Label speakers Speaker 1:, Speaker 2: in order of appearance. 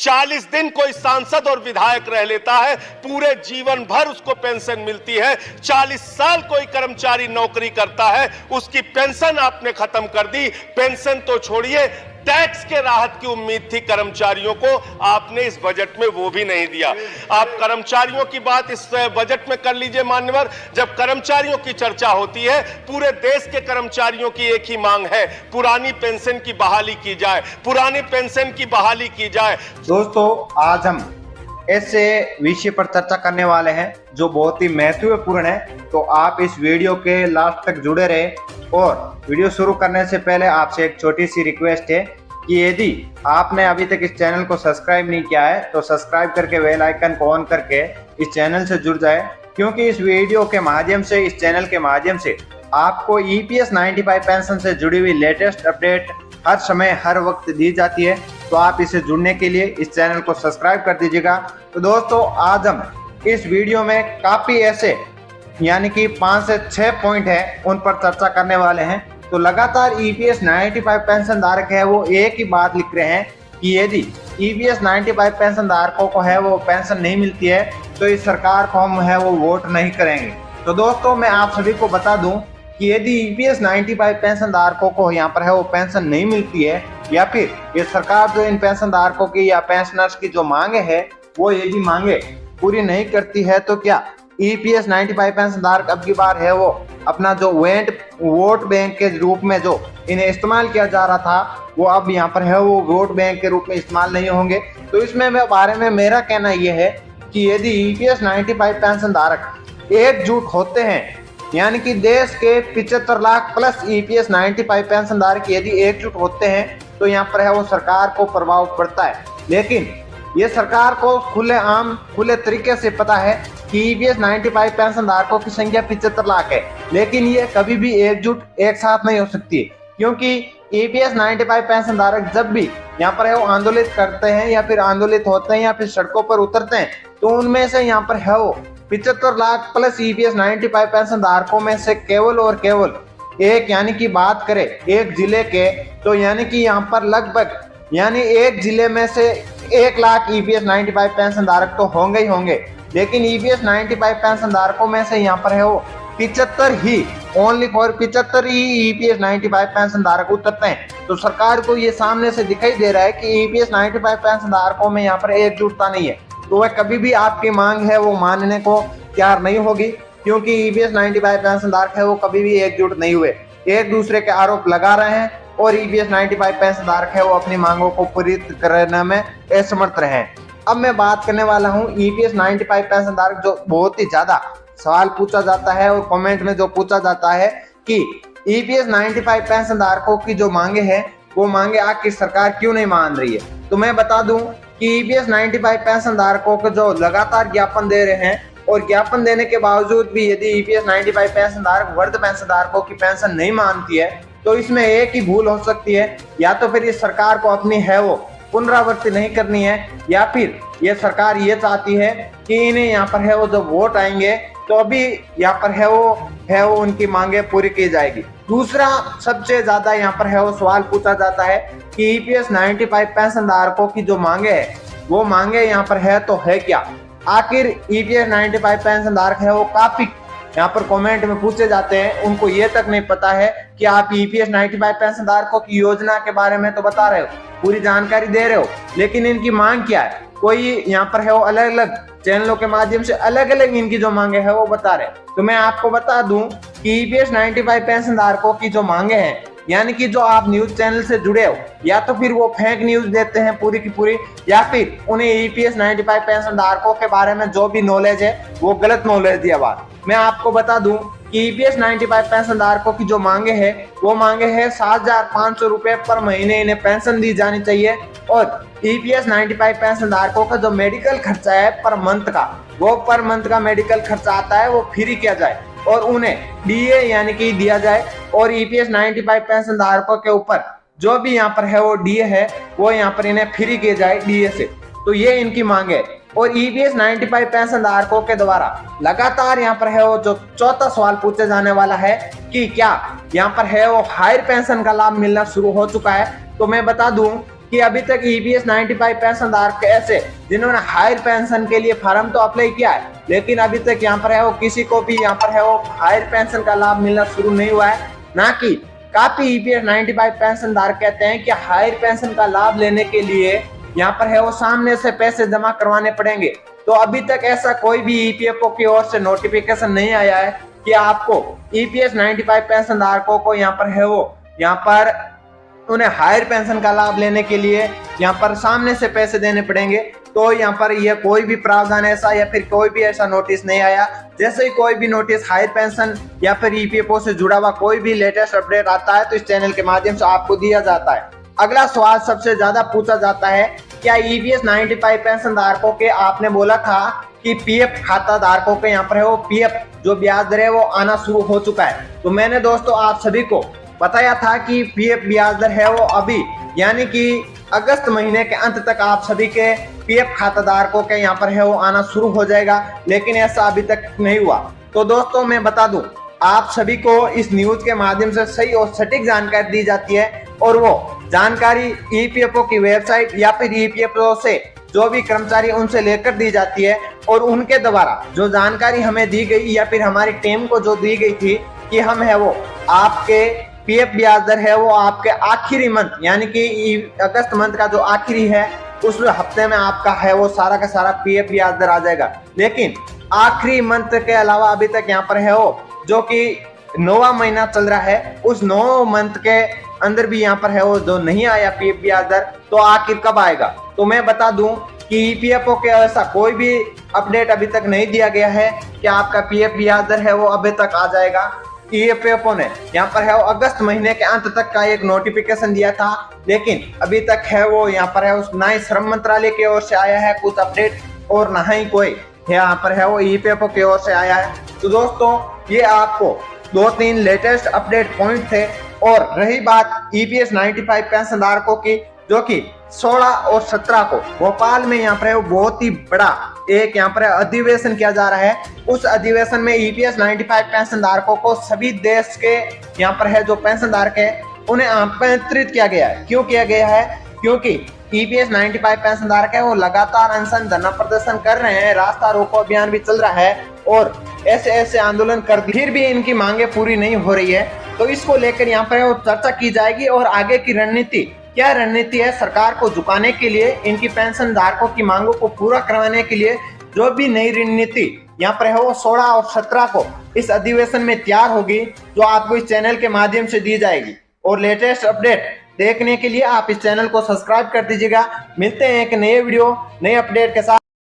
Speaker 1: 40 दिन कोई सांसद और विधायक रह लेता है, पूरे जीवन भर उसको पेंशन मिलती है। 40 साल कोई कर्मचारी नौकरी करता है, उसकी पेंशन आपने खत्म कर दी। पेंशन तो छोड़िए, टैक्स के राहत की उम्मीद थी कर्मचारियों को, आपने इस बजट में वो भी नहीं दिया। आप कर्मचारियों की बात इस बजट में कर लीजिए मान्यवर। जब कर्मचारियों की चर्चा होती है, पूरे देश के कर्मचारियों की एक ही मांग है, पुरानी पेंशन की बहाली की जाए, पुरानी पेंशन की बहाली की जाए।
Speaker 2: दोस्तों, आज हम ऐसे विषय पर चर्चा करने वाले हैं जो बहुत ही महत्वपूर्ण है, तो आप इस वीडियो के लास्ट तक जुड़े रहे। और वीडियो शुरू करने से पहले आपसे एक छोटी सी रिक्वेस्ट है कि यदि आपने अभी तक इस चैनल को सब्सक्राइब नहीं किया है तो सब्सक्राइब करके बेल आइकन को ऑन करके इस चैनल से जुड़ जाए, क्योंकि इस वीडियो के माध्यम से, इस चैनल के माध्यम से आपको EPS 95 पेंशन से जुड़ी हुई लेटेस्ट अपडेट हर समय हर वक्त दी जाती है। तो आप इसे जुड़ने के लिए इस चैनल को सब्सक्राइब कर दीजिएगा। तो दोस्तों, आज हम इस वीडियो में काफी ऐसे यानी कि 5 से 6 पॉइंट है, उन पर चर्चा करने वाले हैं। तो लगातार EPS 95 पेंशन धारक है वो एक ही बात लिख रहे हैं कि यदि EPS 95 पेंशन धारकों को है वो पेंशन नहीं मिलती है तो इस सरकार को हम है वो वोट नहीं करेंगे। तो दोस्तों, मैं आप सभी को बता दूं कि यदि EPS 95 पेंशन धारकों को यहाँ पर है वो पेंशन नहीं मिलती है, या फिर ये सरकार जो इन पेंशन धारकों की या पेंशनर्स की जो मांगे है वो यदि मांगे पूरी नहीं करती है, तो क्या EPS 95 पेंशन धारक अब की बार है वो अपना जो वोट बैंक के रूप में जो इन्हें इस्तेमाल किया जा रहा था वो अब यहाँ पर है वो वोट बैंक के रूप में इस्तेमाल नहीं होंगे। तो इसमें बारे में मेरा कहना यह है कि यदि EPS 95 पेंशन धारक एकजुट होते हैं, यानी कि देश के 75 लाख प्लस EPS 95 पेंशन धारक यदि एकजुट होते हैं तो यहाँ पर है वो सरकार को प्रभाव पड़ता है। लेकिन ये सरकार को खुले तरीके से पता है कि EPS 95 पेंशन धारकों की संख्या 75 लाख है, लेकिन ये कभी भी एकजुट एक साथ नहीं हो सकती, क्योंकि EPS 95 पेंशन धारक जब भी यहाँ पर है वो आंदोलित करते हैं या फिर आंदोलित होते हैं या फिर सड़कों पर उतरते हैं, तो उनमें से यहाँ पर है वो 75 लाख प्लस EPS 95 पेंशन धारकों में से केवल और केवल एक, यानी कि बात करें एक जिले के, तो यानी कि यहाँ पर लगभग यानी एक जिले में से 1 लाख EPS 95 पेंशन धारक तो होंगे ही होंगे। लेकिन EPS 95 पेंशन धारकों में से यहाँ पर है वो 75 ही, ओनली फॉर 75 ही EPS 95 पेंशन धारक उतरते हैं। तो सरकार को ये सामने से दिखाई दे रहा है कि EPS 95 पेंशन धारकों में यहाँ पर एकजुटता नहीं है, तो वह कभी भी आपकी मांग है वो मानने को तैयार नहीं होगी, क्योंकि EPS 95 पेंशन धारक है वो कभी भी एकजुट नहीं हुए, एक दूसरे के आरोप लगा रहे हैं और EPS 95 पेंशन धारक है वो अपनी मांगों को पूरी करने में असमर्थ रहे। अब मैं बात करने वाला हूं EPS 95 पेंशन धारक जो बहुत ही ज्यादा सवाल पूछा जाता है और कमेंट में जो पूछा जाता है कि EPS 95 पेंशन धारकों की जो मांगे हैं वो मांगे आखिर सरकार क्यों नहीं मान रही है। तो मैं बता दूं कि EPS 95 पेंशन धारकों को जो लगातार ज्ञापन दे रहे हैं और ज्ञापन देने के बावजूद भी यदि EPS 95 पेंशन धारक वृद्ध पेंशन धारकों की पेंशन नहीं मानती है, तो इसमें एक ही भूल हो सकती है, या तो फिर इस सरकार को अपनी है वो पुनरावृत्ति नहीं करनी है, या फिर ये सरकार ये चाहती है कि इन्हें यहाँ पर है वो जब वोट आएंगे तो अभी यहाँ पर है वो उनकी मांगे पूरी की जाएगी। दूसरा सबसे ज्यादा यहाँ पर है वो सवाल पूछा जाता है कि EPS 95 पेंशन धारकों की जो मांगे है वो मांगे यहाँ पर है तो है क्या। आखिर EPS 95 पेंशन धारक है वो काफी यहाँ पर कमेंट में पूछे जाते हैं, उनको ये तक नहीं पता है कि आप EPS 95 पेंशन धारकों की योजना के बारे में तो बता रहे हो, पूरी जानकारी दे रहे हो, लेकिन इनकी मांग क्या है, कोई यहाँ पर है वो अलग अलग चैनलों के माध्यम से अलग अलग इनकी जो मांगे है वो बता रहे। तो मैं आपको बता दूं कि EPS 95 पेंशन धारकों की जो मांगे हैं, यानी कि जो आप न्यूज चैनल से जुड़े हो, या तो फिर वो फेक न्यूज देते हैं पूरी की पूरी, या फिर उन्हें EPS 95 पेंशन धारकों के बारे में जो भी नॉलेज है वो गलत नॉलेज दिया बात। मैं आपको बता दूं कि EPS 95 पेंशन धारकों की जो मांगे है वो मांगे है 7,500 रुपए पर महीने इन्हें पेंशन दी जानी चाहिए, और EPS 95 पेंशन धारकों का जो मेडिकल खर्चा है पर मंथ का, वो पर मंथ का मेडिकल खर्चा आता है वो फ्री किया जाए और उन्हें DA यानी कि दिया जाए, और EPS 95 पेंशन धारकों के ऊपर जो भी यहाँ पर है वो DA है वो यहाँ पर इन्हें फ्री किया जाए DA से। तो ये इनकी मांग है। और EPS 95 पेंशन धारकों के द्वारा लगातार यहाँ पर है वो जो चौथा सवाल पूछे जाने वाला है कि क्या यहाँ पर है वो हायर पेंशन का लाभ मिलना शुरू हो चुका है। तो मैं बता दूं कि अभी तक ईपीएस 95 पेंशन धारक ऐसे जिन्होंने हायर पेंशन के लिए फार्म तो अप्लाई किया है, लेकिन अभी तक यहाँ पर है वो किसी को भी यहाँ पर है वो हायर पेंशन का लाभ मिलना शुरू नहीं हुआ है। ना कि काफी ईपीएस 95 पेंशन धारक कहते हैं कि हायर पेंशन का लाभ लेने के लिए यहाँ पर है वो सामने से पैसे जमा करवाने पड़ेंगे। तो अभी तक ऐसा कोई भी ईपीएफओ की ओर से नोटिफिकेशन नहीं आया है कि आपको ईपीएस 95 पेंशन धारकों को यहाँ पर है वो यहाँ पर उन्हें हायर पेंशन का लाभ लेने के लिए यहाँ पर सामने से पैसे देने पड़ेंगे। तो यहाँ पर यह कोई भी प्रावधान ऐसा या फिर कोई भी ऐसा नोटिस नहीं आया। जैसे ही कोई भी नोटिस हायर पेंशन या फिर ईपीएफओ से जुड़ा हुआ कोई भी लेटेस्ट अपडेट आता है तो इस चैनल के माध्यम से आपको दिया जाता है। अगला सवाल सबसे ज्यादा पूछा जाता है, क्या ईपीएस 95 पेंशन धारकों के आपने बोला था कि पीएफ खाता धारकों के यहाँ पर है वो पीएफ जो ब्याज दर है वो आना शुरू हो चुका है। तो मैंने दोस्तों आप सभी को बताया था कि पीएफ ब्याज दर है वो अभी यानी कि अगस्त महीने के अंत तक आप सभी के पीएफ खाता धारकों के यहाँ पर है वो आना शुरू हो जाएगा, लेकिन ऐसा अभी तक नहीं हुआ। तो दोस्तों मैं बता दूं, आप सभी को इस न्यूज के माध्यम से सही और सटीक जानकारी दी जाती है और वो जानकारी ईपीएफओ की वेबसाइट या फिर ईपीएफओ से जो भी कर्मचारी उनसे लेकर दी जाती है और उनके द्वारा जो जानकारी हमें दी गई या फिर हमारी टीम को जो दी गई थी कि हम है वो आपके पीएफ ब्याज दर है वो आपके आखिरी मंथ यानी कि अगस्त मंथ का जो आखिरी है उस हफ्ते में आपका है वो सारा का सारा पीएफ ब्याज दर आ जाएगा। लेकिन आखिरी मंथ के अलावा अभी तक यहाँ पर है वो जो कि 9वां महीना चल रहा है उस 9 मंथ के अंदर भी यहाँ पर है वो जो नहीं आया पीएफ ब्याज दर, तो आखिर कब आएगा। तो मैं बता दूं कि ईपीएफओ के ऐसा कोई भी अपडेट अभी तक नहीं दिया गया है कि आपका पीएफ ब्याज दर है वो अभी तक आ जाएगा। ईपीएफओ ने यहाँ पर है वो अगस्त महीने के अंत तक का एक नोटिफिकेशन दिया था, लेकिन अभी तक है वो यहाँ पर है ना ही श्रम मंत्रालय की ओर से आया है कुछ अपडेट और ना ही कोई यहाँ पर है वो ईपीएफओ की ओर से आया है। तो दोस्तों ये आपको 2-3 लेटेस्ट अपडेट पॉइंट थे। और रही बात ईपीएस 95 पेंशन धारकों की, जो कि 16 और 17 को भोपाल में यहाँ पर बहुत ही बड़ा एक यहाँ पर अधिवेशन किया जा रहा है। उस अधिवेशन में ईपीएस 95 पेंशन धारकों को सभी देश के यहाँ पर है जो पेंशन धारक है उन्हें आमंत्रित किया गया है। क्यों किया गया है? क्योंकि ईपीएस 95 पेंशन धारक है वो लगातार अनशन धरना प्रदर्शन कर रहे हैं, रास्ता रोको अभियान भी चल रहा है और ऐसे आंदोलन कर फिर भी इनकी मांगे पूरी नहीं हो रही है। तो इसको लेकर यहाँ पर वो चर्चा की जाएगी और आगे की रणनीति क्या रणनीति है सरकार को झुकाने के लिए, इनकी पेंशन धारकों की मांगों को पूरा करवाने के लिए जो भी नई रणनीति यहाँ पर है वो 16 और 17 को इस अधिवेशन में तैयार होगी, जो आपको इस चैनल के माध्यम से दी जाएगी। और लेटेस्ट अपडेट देखने के लिए आप इस चैनल को सब्सक्राइब कर दीजिएगा। मिलते हैं एक नए वीडियो नए अपडेट के साथ।